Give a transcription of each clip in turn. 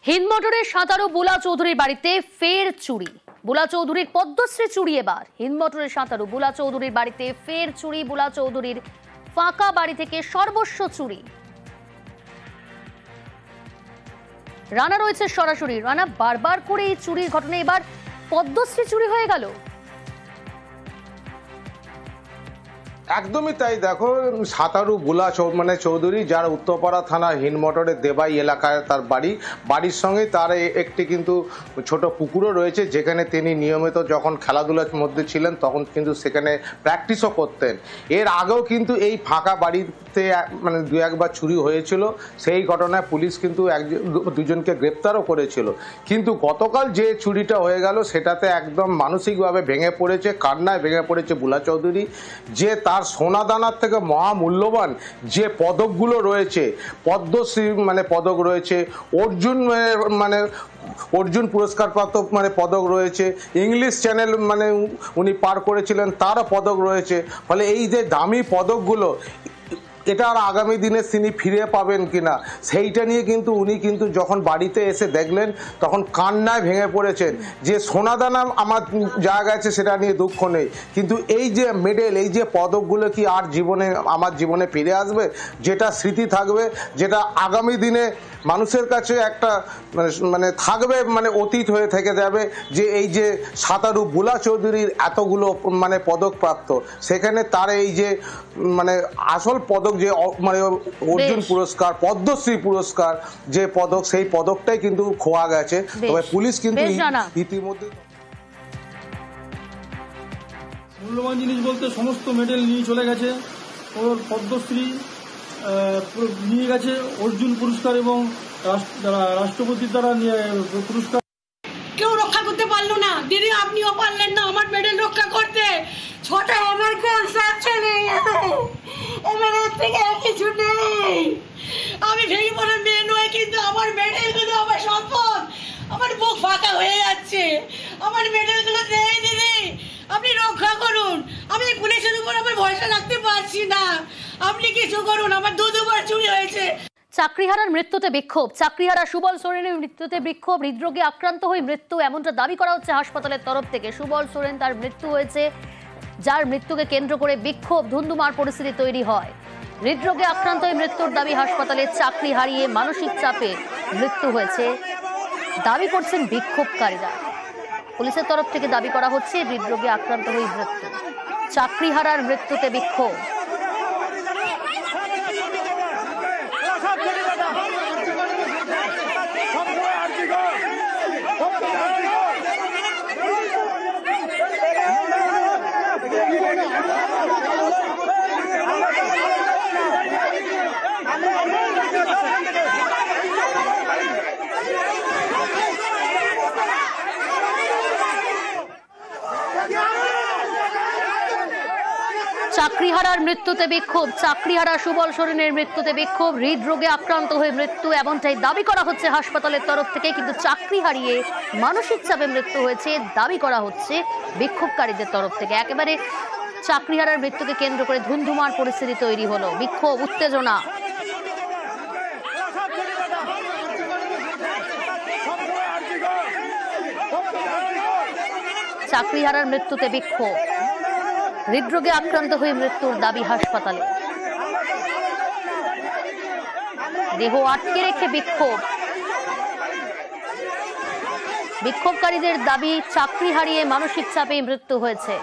হিন্দমোটরের সাঁতারু বুলা চৌধুরীর বাড়িতে ফের চুরি। বুলা চৌধুরীর পদ্মশ্রী চুরি এবার। হিন্দমোটরের সাঁতারু বুলা চৌধুরীর বাড়িতে ফের চুরি। বুলা চৌধুরীর ফাঁকা বাড়ি থেকে সর্বস্ব চুরি। রানা রয়েছে সরাসরি। রানা, বারবার করে এই চুরির ঘটনা, এবার পদ্মশ্রী চুরি হয়ে গেল। একদমই তাই। দেখো, সাঁতারু বুলা চৌধুরী, যার উত্তরপাড়া থানা হিন্দমোটরের দেবাই এলাকায় তার বাড়ির সঙ্গে তার একটি কিন্তু ছোট পুকুরও রয়েছে, যেখানে তিনি নিয়মিত যখন খেলাধুলার মধ্যে ছিলেন তখন কিন্তু সেখানে প্র্যাকটিসও করতেন। এর আগেও কিন্তু এই ফাঁকা বাড়িতে দু একবার চুরি হয়েছিল। সেই ঘটনায় পুলিশ কিন্তু দুজনকে গ্রেপ্তারও করেছিল। কিন্তু গতকাল যে চুরিটা হয়ে গেল সেটাতে একদম মানসিকভাবে ভেঙে পড়েছে, কান্নায় ভেঙে পড়েছে বুলা চৌধুরী। যে তার সোনাদানার থেকে মহামূল্যবান যে পদকগুলো রয়েছে, পদ্মশ্রী পদক রয়েছে, অর্জুন পুরস্কারপ্রাপ্ত পদক রয়েছে, ইংলিশ চ্যানেল উনি পার করেছিলেন তারও পদক রয়েছে। ফলে এই যে দামি পদকগুলো, এটা আর আগামী দিনে তিনি ফিরে পাবেন কিনা সেইটা নিয়ে কিন্তু উনি কিন্তু যখন বাড়িতে এসে দেখলেন তখন কান্নায় ভেঙে পড়েছেন। যে সোনাদানা আমার জায়গা আছে সেটা নিয়ে দুঃখ নেই, কিন্তু এই যে মেডেল, এই যে পদকগুলো কি আর আমার জীবনে ফিরে আসবে? যেটা স্মৃতি থাকবে, যেটা আগামী দিনে মানুষের কাছে একটা থাকবে, অতীত হয়ে থেকে যাবে যে এই যে সাঁতারু বুলা চৌধুরীর এতগুলো পদক প্রাপ্ত, সেখানে তার এই যে আসল পদক, যে অর্জুন পুরস্কার, পদ্মশ্রী পুরস্কার যে পদক, সেই পদকটাই কিন্তু খোয়া গেছে। তবে পুলিশ কিন্তু ইতিমধ্যে মূল্যবান জিনিস বলতে সমস্ত মেডেল নিয়ে চলে গেছে। ওর পদ্মশ্রী নিয়ে গেছে, অর্জুন পুরস্কার এবং রাষ্ট্রপতির দ্বারা পুরস্কার। কেউ রক্ষা করতে পারলো না। দিদি, আপনিও পারলেন না আমার মেডেল রক্ষা করতে। ছোটা আমার কোন সাথে নেই, এবার এর থেকে কিছু নেই। আমি ভেঙে পড়ার মেয়ে নয়, কিন্তু আমার মেডেলগুলো আমার সম্পদ। আমার বুক ফাঁকা হয়ে যাচ্ছে। আমার মেডেলগুলো নেই দিদি, আপনি রক্ষা করুন। আমি পুলিশের উপর আমার ভরসা রাখতে পারছি না, আপনি কিছু করুন। আমার দুবার চুরি হয়েছে। চাকরিহারার মৃত্যুতে বিক্ষোভ। চাকরিহারা সুবল সোরেনের মৃত্যুতে বিক্ষোভ। হৃদরোগে আক্রান্ত হয়ে মৃত্যু, এমনটা দাবি করা হচ্ছে হাসপাতালের তরফ থেকে। সুবল সোরেন, তার মৃত্যু হয়েছে, যার মৃত্যুকে কেন্দ্র করে বিক্ষোভ, ধুন্ধুমার পরিস্থিতি তৈরি হয়। হৃদরোগে আক্রান্ত হয়ে মৃত্যুর দাবি হাসপাতালে। চাকরি হারিয়ে মানসিক চাপে মৃত্যু হয়েছে দাবি করছেন বিক্ষোভকারীরা। পুলিশের তরফ থেকে দাবি করা হচ্ছে হৃদরোগে আক্রান্ত হয়ে মৃত্যু। চাকরিহারার মৃত্যুতে বিক্ষোভ। চাকরিহারার মৃত্যুতে বিক্ষোভ। চাকরিহারা সুবল সোরেনের মৃত্যুতে বিক্ষোভ। হৃদরোগে আক্রান্ত হয়ে মৃত্যু, এমনটাই দাবি করা হচ্ছে হাসপাতালের তরফ থেকে। কিন্তু চাকরি হারিয়ে মানসিক চাপে মৃত্যু হয়েছে দাবি করা হচ্ছে বিক্ষোভকারীদের তরফ থেকে। একেবারে চাকরিহারার মৃত্যুকে কেন্দ্র করে ধুন্ধুমার পরিস্থিতি তৈরি হলো, বিক্ষোভ, উত্তেজনা। চাকরিহারার মৃত্যুতে বিক্ষোভ। হৃদরোগে আক্রান্ত হয়ে মৃত্যুর দাবি হাসপাতালে। দেহ আটকে রেখে বিক্ষোভ। বিক্ষোভকারীদের দাবি, চাকরি হারিয়ে মানসিক চাপে মৃত্যু হয়েছে।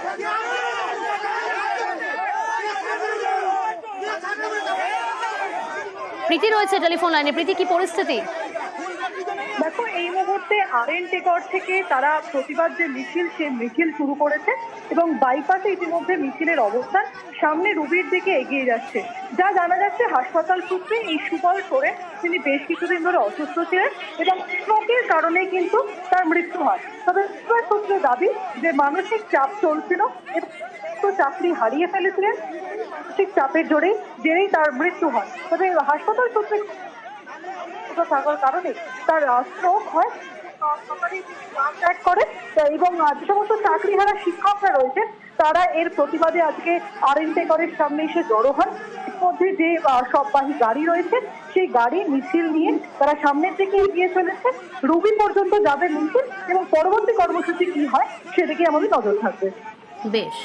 প্রীতি রয়েছে টেলিফোন লাইনে। প্রীতি, কি পরিস্থিতি? দেখো, এই মুহূর্তে আরএন টেকর থেকে তারা প্রতিবাদ যে মিছিল, সে মিছিল শুরু করেছে এবং বাইপাসে ইতিমধ্যে মিছিলের অবস্থান। সামনে রুবির দিকে এগিয়ে যাচ্ছে। যা জানা যাচ্ছে হাসপাতাল সূত্রে, এই সুবল সোরেন তিনি বেশ কিছুদিন ধরে অসুস্থ ছিলেন এবং স্ট্রোকের কারণে কিন্তু তার মৃত্যু হয়। তবে সূত্রে দাবি যে মানসিক চাপ চলছিল এবং চাকরি হারিয়ে ফেলেছিলেন, মানসিক চাপের জেরেই তার মৃত্যু হয়। তবে হাসপাতাল সূত্রে থাকার কারণে তার স্ট্রোক হয়, ত্যাগ করে। এবং যে সমস্ত চাকরিহারা শিক্ষকরা রয়েছে তারা এর প্রতিবাদে আজকে আরএন টেকরের সামনে এসে জড়ো হন। মধ্যে যে সববাহী গাড়ি রয়েছে সেই গাড়ি মিছিল নিয়ে তারা সামনের দিকে এগিয়ে চলেছে। রুবি পর্যন্ত যাবে মিছিল এবং পরবর্তী কর্মসূচি কি হয় সেদিকে আমাদের নজর থাকবে। বেশ,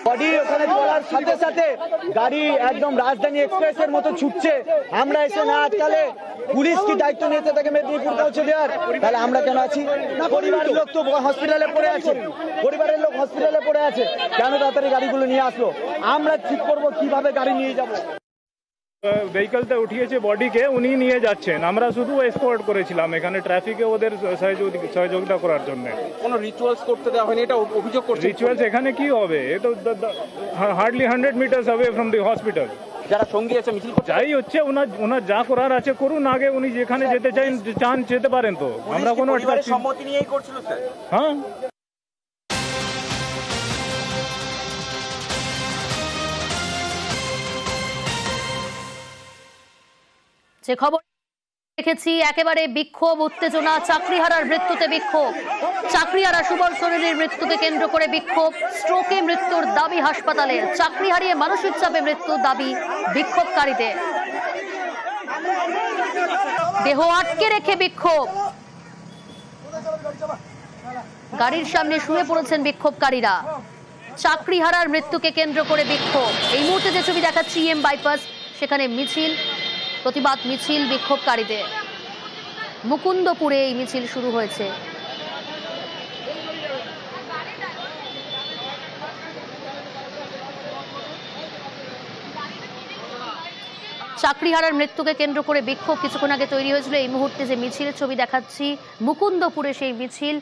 বডি ওখানে চলার সাথে সাথে গাড়ি একদম রাজধানী এক্সপ্রেসের মতো ছুটছে। আমরা এসে না আটকালে পুলিশ কি দায়িত্ব নিয়েছে তাকে মেদিনীপুর পৌঁছে দেওয়ার, তাহলে আমরা কেন আছি? পরিবারের লোক তো হসপিটালে পড়ে আছে, পরিবারের লোক হসপিটালে পড়ে আছে, কেন তাড়াতাড়ি গাড়িগুলো নিয়ে আসলো? আমরা ঠিক করবো কিভাবে গাড়ি নিয়ে যাব। ভেহিকলতে উঠিয়েছে বডিকে, উনি নিয়ে যাচ্ছেন, আমরা শুধু এসকর্ট করেছিলাম এখানে ট্রাফিকে ওদের সহযোগিতা করার জন্য। কোনো রিচুয়ালস করতে দেওয়া হয়নি, এটা অভিযোগ করছে। রিচুয়ালস এখানে কি হবে? এ তো hardly 100 metres away from the hospital. যারা সঙ্গী আছে মিছিল করছে, যাই হচ্ছে ওনার যা করার আছে করুন, আগে উনি যেখানে যেতে চান যেতে পারেন, তো আমরা কোনো সম্মতি নিয়েই করছিল স্যার। হ্যাঁ, যে খবর দেখেছি একেবারে বিক্ষোভ, উত্তেজনা, চাকরিহারার মৃত্যুতে বিক্ষোভ, চাকরিহারা সুবল সোরেনের মৃত্যুকে কেন্দ্র করে বিক্ষোভ, স্ট্রোকে মৃত্যুর দাবি হাসপাতালে, চাকরি হারিয়ে মানসিক চাপে মৃত্যুর দাবি বিক্ষোভকারীদের, দেহ আটকে রেখে বিক্ষোভ, গাড়ির সামনে শুয়ে পড়েছেন বিক্ষোভকারীরা, চাকরিহারার মৃত্যুকে কেন্দ্র করে বিক্ষোভ। এই মুহূর্তে যে ছবি দেখাচ্ছি এম বাইপাস, সেখানে মিছিল, প্রতিবাদ মিছিল বিক্ষোভকারীদের। মুকুন্দপুরে এই মিছিল শুরু হয়েছে। চাকরিহারার মৃত্যুকে কেন্দ্র করে বিক্ষোভ কিছুক্ষণ আগে তৈরি হয়েছিল। এই মুহূর্তে যে মিছিলের ছবি দেখাচ্ছি মুকুন্দপুরে সেই মিছিল,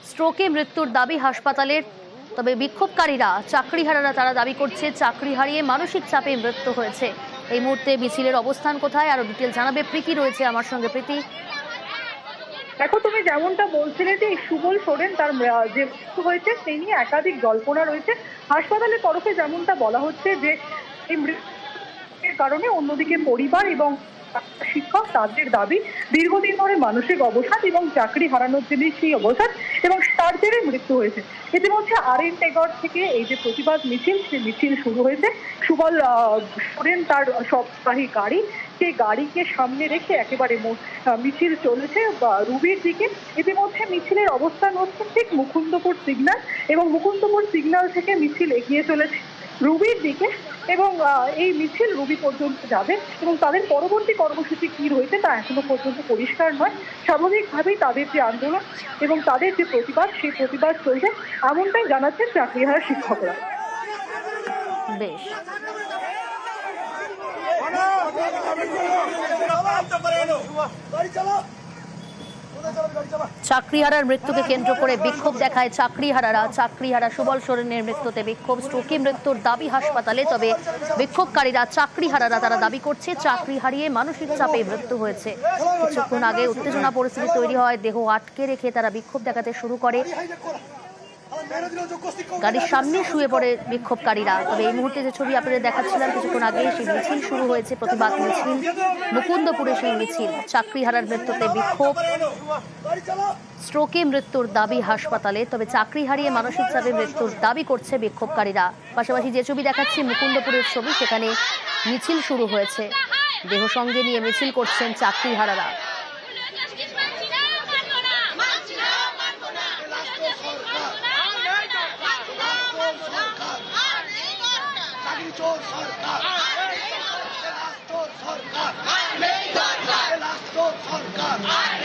স্ট্রোকে মৃত্যুর দাবি হাসপাতালের। তবে বিক্ষোভকারীরা, চাকরিহারারা তারা দাবি করছে চাকরি হারিয়ে মানসিক চাপে মৃত্যু হয়েছে। এই মুহূর্তে মিছিলের অবস্থান কোথায় আরো ডিটেল জানাবে প্রীতি রয়েছে আমার সঙ্গে। প্রীতি, দেখো তুমি যেমনটা বলছিলে যে সুবল সোরেন তার যে মৃত্যু হয়েছে সেই নিয়ে একাধিক জল্পনা রয়েছে। হাসপাতালের তরফে যেমনটা বলা হচ্ছে যে এই মৃত্যুর কারণে অন্যদিকে পরিবার এবং শিক্ষক তাদের দাবি দীর্ঘদিন ধরে মানসিক অবসাদ এবং চাকরি হারানোর জন্য সেই অবসাদ এবং তার জেরে মৃত্যু হয়েছে। ইতিমধ্যে আরএন টেগর থেকে এই যে প্রতিবাদ মিছিল, সেই মিছিল শুরু হয়েছে। সুবল সোরেন তার সববাহী গাড়ি, সেই গাড়িকে সামনে রেখে একেবারে মিছিল চলেছে রুবির দিকে। ইতিমধ্যে মিছিলের অবস্থান হচ্ছে ঠিক মুকুন্দপুর সিগন্যাল এবং মুকুন্দপুর সিগন্যাল থেকে মিছিল এগিয়ে চলেছে রুবির দিকে এবং এই মিছিল রুবি পর্যন্ত যাবে এবং তাদের পরবর্তী কর্মসূচি কি রয়েছে তা এখনো পর্যন্ত পরিষ্কার নয়। স্বাভাবিকভাবেই তাদের যে আন্দোলন এবং তাদের যে প্রতিবাদ, সেই প্রতিবাদ চলছে এমনটাই জানাচ্ছেন চাকরিহারা শিক্ষকরা। বেশ, চাকরিহারার মৃত্যুকে কেন্দ্র করে বিক্ষোভ দেখায় চাকরিহারারা। চাকরিহারা সুবল সোরেনের মৃত্যুতে বিক্ষোভ, স্ট্রোকে মৃত্যুর দাবি হাসপাতালে। তবে বিক্ষোভকারীরা, চাকরিহারারা তারা দাবি করছে চাকরি হারিয়ে মানসিক চাপে মৃত্যু হয়েছে। কিছুক্ষণ আগে উত্তেজনা পরিস্থিতি তৈরি হয়, দেহ আটকে রেখে তারা বিক্ষোভ দেখাতে শুরু করে, গাড়ির সামনে শুয়ে পড়ে বিক্ষোভকারীরা। তবে এই মুহূর্তে যে ছবি আপনাদের দেখাচ্ছিলাম কিছুক্ষণ আগে, সেই মিছিল শুরু হয়েছে, প্রতিবাদ মিছিল মুকুন্দপুরে সেই মিছিল। চাকরিহারার মৃত্যুতে বিক্ষোভ, স্ট্রোকে মৃত্যুর দাবি হাসপাতালে। তবে চাকরি হারিয়ে মানসিক চাপে মৃত্যুর দাবি করছে বিক্ষোভকারীরা। পাশাপাশি যে ছবি দেখাচ্ছি মুকুন্দপুরের ছবি, সেখানে মিছিল শুরু হয়েছে, দেহ সঙ্গে নিয়ে মিছিল করছেন চাকরিহারারা। সরকার